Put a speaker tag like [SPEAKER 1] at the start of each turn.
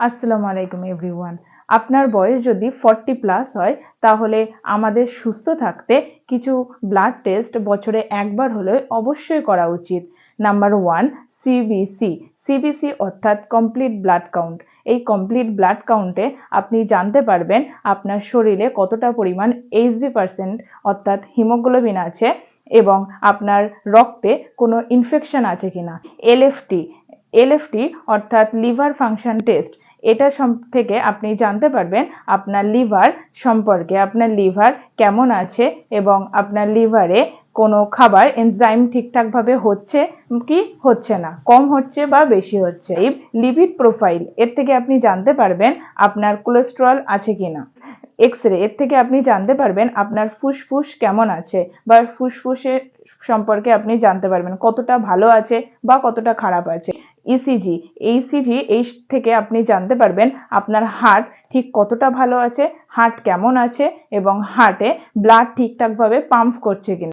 [SPEAKER 1] আসসালামু আলাইকুম এভরিওয়ান। আপনার বয়স যদি 40+ হয় তাহলে আমাদের সুস্থ থাকতে কিছু ব্লাড টেস্ট বছরে একবার হলেও অবশ্যই করা উচিত। Number 1, CBC. সিবিসি অর্থাৎ কমপ্লিট ব্লাড কাউন্ট। এই কমপ্লিট ব্লাড কাউন্টে আপনি জানতে পারবেন আপনার শরীরে কতটা পরিমাণ HB% অর্থাৎ হিমোগ্লোবিন আছে এবং আপনার রক্তে কোনো ইনফেকশন আছে কিনা। এলএফটি অর্থাৎ লিভার ফাংশন টেস্ট, এটা থেকে আপনি জানতে পারবেন আপনার লিভার সম্পর্কে, আপনার লিভার কেমন আছে এবং আপনার লিভারে কোনো খাবার এনজাইম ঠিকঠাকভাবে হচ্ছে কি হচ্ছে না, কম হচ্ছে বা বেশি হচ্ছে। এই লিপিড প্রোফাইল, এর থেকে আপনি জানতে পারবেন আপনার কোলেস্টেরল আছে কিনা। এক্সরে, এর থেকে আপনি জানতে পারবেন আপনার ফুসফুস কেমন আছে বা ফুসফুসের সম্পর্কে আপনি জানতে পারবেন কতটা ভালো আছে বা কতটা খারাপ আছে। ইসিজি এই থেকে আপনি জানতে পারবেন আপনার হার্ট ঠিক কতটা ভালো আছে, হার্ট কেমন আছে এবং হার্টে ব্লাড ঠিকঠাকভাবে পাম্প করছে কিনা।